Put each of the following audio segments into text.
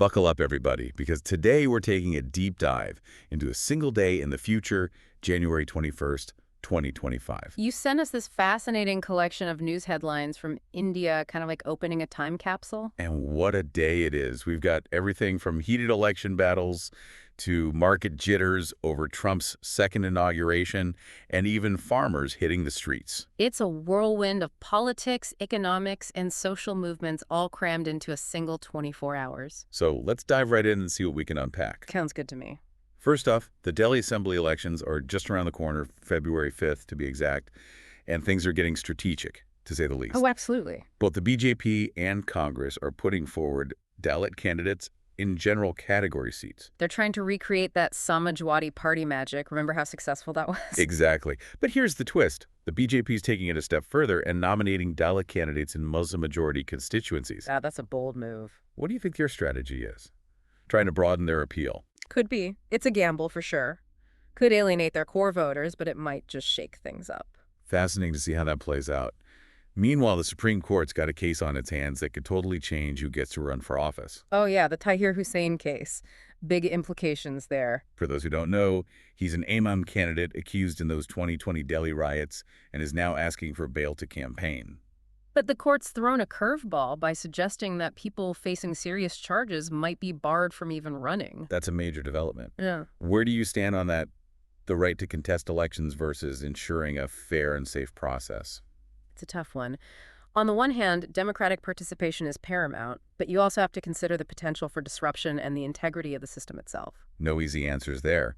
Buckle up, everybody, because today we're taking a deep dive into a single day in the future, January 21st, 2025. You sent us this fascinating collection of news headlines from India, kind of like opening a time capsule. And what a day it is. We've got everything from heated election battles to market jitters over Trump's second inauguration, and even farmers hitting the streets. It's a whirlwind of politics, economics, and social movements all crammed into a single 24 hours. So let's dive right in and see what we can unpack. Sounds good to me. First off, the Delhi Assembly elections are just around the corner, February 5th to be exact, and things are getting strategic, to say the least. Oh, absolutely. Both the BJP and Congress are putting forward Dalit candidates in general category seats. They're trying to recreate that Samajwadi party magic. Remember how successful that was? Exactly. But here's the twist. The BJP is taking it a step further and nominating Dalit candidates in Muslim-majority constituencies. That's a bold move. What do you think their strategy is? Trying to broaden their appeal. Could be. It's a gamble for sure. Could alienate their core voters, but it might just shake things up. Fascinating to see how that plays out. Meanwhile, the Supreme Court's got a case on its hands that could totally change who gets to run for office. Oh yeah, the Tahir Hussein case. Big implications there. For those who don't know, he's an Imam candidate accused in those 2020 Delhi riots and is now asking for bail to campaign. But the court's thrown a curveball by suggesting that people facing serious charges might be barred from even running. That's a major development. Yeah. Where do you stand on that, the right to contest elections versus ensuring a fair and safe process? It's a tough one. On the one hand, democratic participation is paramount, but you also have to consider the potential for disruption and the integrity of the system itself. No easy answers there.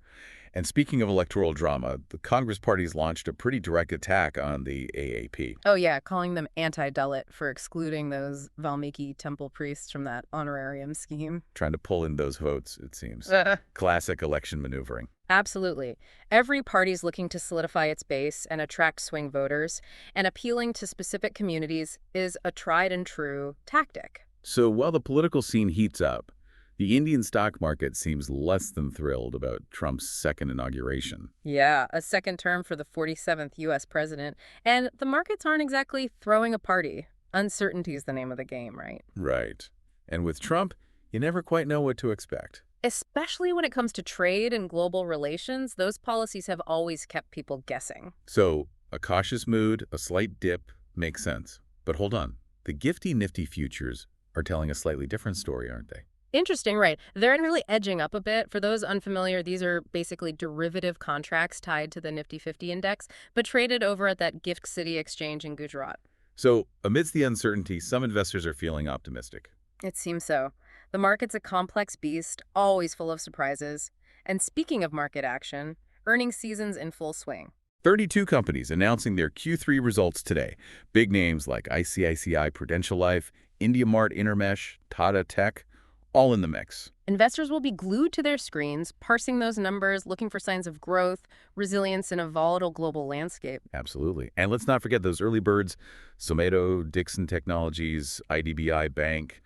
And speaking of electoral drama, the Congress party's launched a pretty direct attack on the AAP. Oh yeah, calling them anti-Dalit for excluding those Valmiki temple priests from that honorarium scheme. Trying to pull in those votes, it seems. Classic election maneuvering. Absolutely. Every party's looking to solidify its base and attract swing voters, and appealing to specific communities is a tried and true tactic. So while the political scene heats up, the Indian stock market seems less than thrilled about Trump's second inauguration. Yeah, a second term for the 47th U.S. president, and the markets aren't exactly throwing a party. Uncertainty is the name of the game, right? Right. And with Trump, you never quite know what to expect. Especially when it comes to trade and global relations, those policies have always kept people guessing. So a cautious mood, a slight dip, makes sense. But hold on. The nifty futures are telling a slightly different story, aren't they? Interesting, right. They're really edging up a bit. For those unfamiliar, these are basically derivative contracts tied to the Nifty 50 index, but traded over at that Gift City exchange in Gujarat. So amidst the uncertainty, some investors are feeling optimistic. It seems so. The market's a complex beast, always full of surprises. And speaking of market action, earnings season's in full swing. 32 companies announcing their Q3 results today. Big names like ICICI Prudential Life, IndiaMart Intermesh, Tata Tech, all in the mix. Investors will be glued to their screens, parsing those numbers, looking for signs of growth, resilience in a volatile global landscape. Absolutely. And let's not forget those early birds, Somato, Dixon Technologies, IDBI Bank.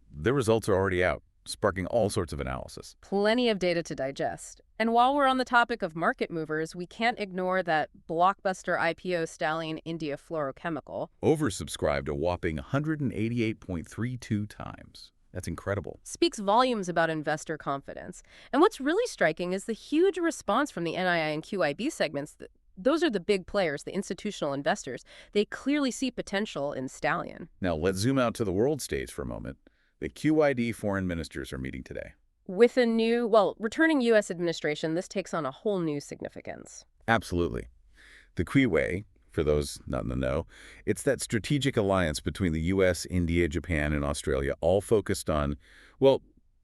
Their results are already out, sparking all sorts of analysis. Plenty of data to digest. And while we're on the topic of market movers, we can't ignore that blockbuster IPO stallion India Fluorochemical. Oversubscribed a whopping 188.32 times. That's incredible. Speaks volumes about investor confidence. And what's really striking is the huge response from the NII and QIB segments. Those are the big players, the institutional investors. They clearly see potential in Stallion. Now let's zoom out to the world stage for a moment. The QID foreign ministers are meeting today. With a new, returning U.S. administration, this takes on a whole new significance. Absolutely. The QIWA, for those not in the know, it's that strategic alliance between the U.S., India, Japan, and Australia, all focused on,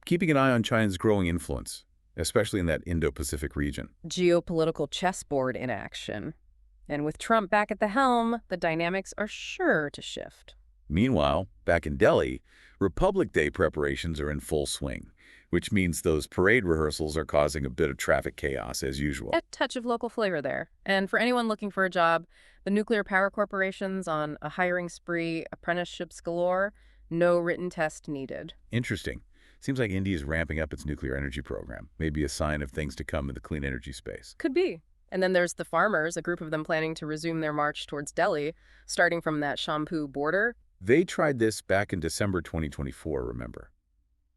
keeping an eye on China's growing influence, especially in that Indo-Pacific region. Geopolitical chessboard in action. And with Trump back at the helm, the dynamics are sure to shift. Meanwhile, back in Delhi, Republic Day preparations are in full swing, which means those parade rehearsals are causing a bit of traffic chaos as usual. A touch of local flavor there. And for anyone looking for a job, the nuclear power corporation's on a hiring spree, apprenticeships galore, no written test needed. Interesting. Seems like India is ramping up its nuclear energy program. Maybe a sign of things to come in the clean energy space. Could be. And then there's the farmers, a group of them planning to resume their march towards Delhi, starting from that Shampu border. They tried this back in December 2024, remember?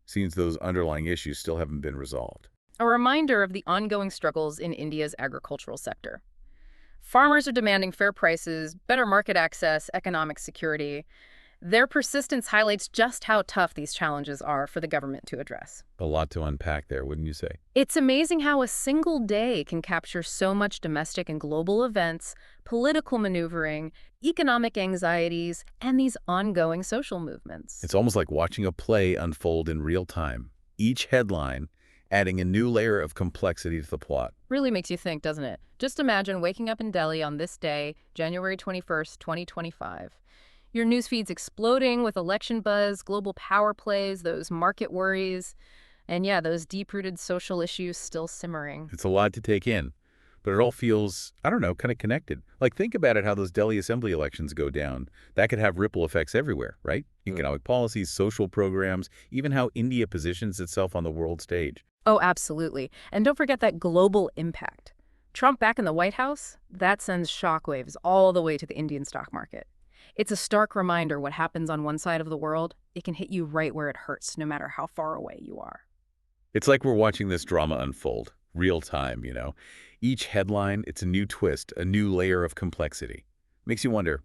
Seems those underlying issues still haven't been resolved. A reminder of the ongoing struggles in India's agricultural sector. Farmers are demanding fair prices, better market access, economic security. Their persistence highlights just how tough these challenges are for the government to address. A lot to unpack there, wouldn't you say? It's amazing how a single day can capture so much domestic and global events, political maneuvering, economic anxieties, and these ongoing social movements. It's almost like watching a play unfold in real time, each headline adding a new layer of complexity to the plot. Really makes you think, doesn't it? Just imagine waking up in Delhi on this day, January 21st, 2025. Your news feed's exploding with election buzz, global power plays, those market worries, and yeah, those deep-rooted social issues still simmering. It's a lot to take in, but it all feels, I don't know, kind of connected. Like, think about it, how those Delhi Assembly elections go down. That could have ripple effects everywhere, right? Economic policies, social programs, even how India positions itself on the world stage. Oh, absolutely. And don't forget that global impact. Trump back in the White House, that sends shockwaves all the way to the Indian stock market. It's a stark reminder what happens on one side of the world, it can hit you right where it hurts, no matter how far away you are. It's like we're watching this drama unfold, real time, Each headline, it's a new twist, a new layer of complexity. Makes you wonder,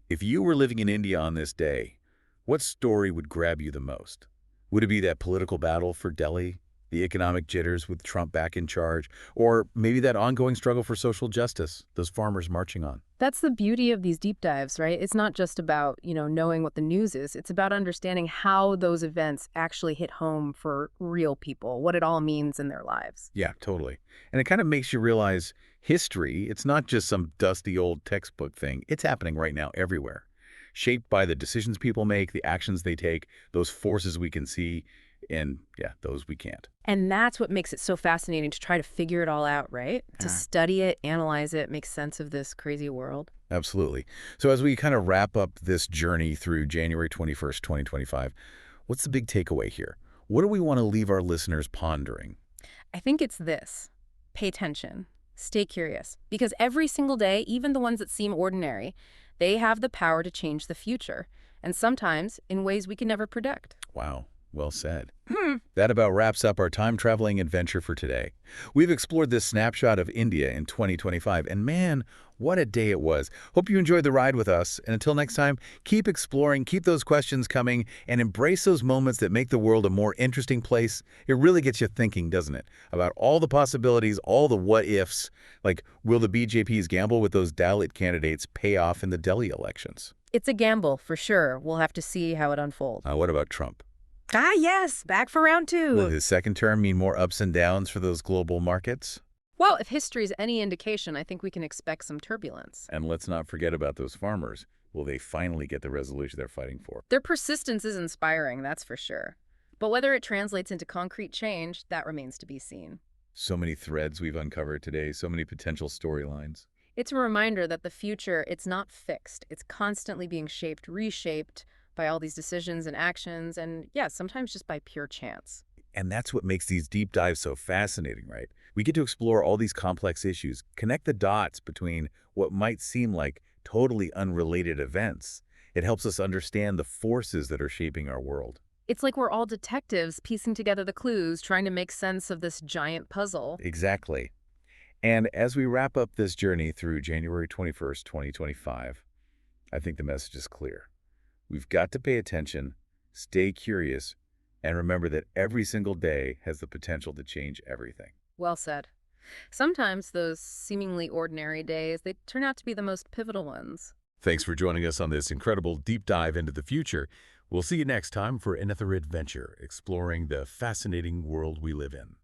if you were living in India on this day, what story would grab you the most? Would it be that political battle for Delhi, the economic jitters with Trump back in charge, or maybe that ongoing struggle for social justice, those farmers marching on? That's the beauty of these deep dives, right? It's not just about, knowing what the news is. It's about understanding how those events actually hit home for real people, what it all means in their lives. Yeah, totally. And it kind of makes you realize history, it's not just some dusty old textbook thing. It's happening right now everywhere, shaped by the decisions people make, the actions they take, those forces we can see, and yeah, those we can't. And that's what makes it so fascinating to try to figure it all out, right? To study it, analyze it, make sense of this crazy world. Absolutely. So as we kind of wrap up this journey through January 21st, 2025, what's the big takeaway here? What do we want to leave our listeners pondering? I think it's this. Pay attention. Stay curious. Because every single day, even the ones that seem ordinary, they have the power to change the future. And sometimes in ways we can never predict. Wow. Well said. That about wraps up our time-traveling adventure for today. We've explored this snapshot of India in 2025, and man, what a day it was. Hope you enjoyed the ride with us, and until next time, keep exploring, keep those questions coming, and embrace those moments that make the world a more interesting place. It really gets you thinking, doesn't it? About all the possibilities, all the what-ifs, like will the BJP's gamble with those Dalit candidates pay off in the Delhi elections? It's a gamble, for sure. We'll have to see how it unfolds. What about Trump? Ah, yes, back for round two. Will his second term mean more ups and downs for those global markets? Well, if history's any indication, I think we can expect some turbulence. And let's not forget about those farmers. Will they finally get the resolution they're fighting for? Their persistence is inspiring, that's for sure. But whether it translates into concrete change, that remains to be seen. So many threads we've uncovered today, so many potential storylines. It's a reminder that the future, it's not fixed. It's constantly being shaped, reshaped by all these decisions and actions, and yeah, sometimes just by pure chance. And that's what makes these deep dives so fascinating, right? We get to explore all these complex issues, connect the dots between what might seem like totally unrelated events. It helps us understand the forces that are shaping our world. It's like we're all detectives piecing together the clues, trying to make sense of this giant puzzle. Exactly. And as we wrap up this journey through January 21st, 2025, I think the message is clear. We've got to pay attention, stay curious, and remember that every single day has the potential to change everything. Well said. Sometimes those seemingly ordinary days, they turn out to be the most pivotal ones. Thanks for joining us on this incredible deep dive into the future. We'll see you next time for another adventure exploring the fascinating world we live in.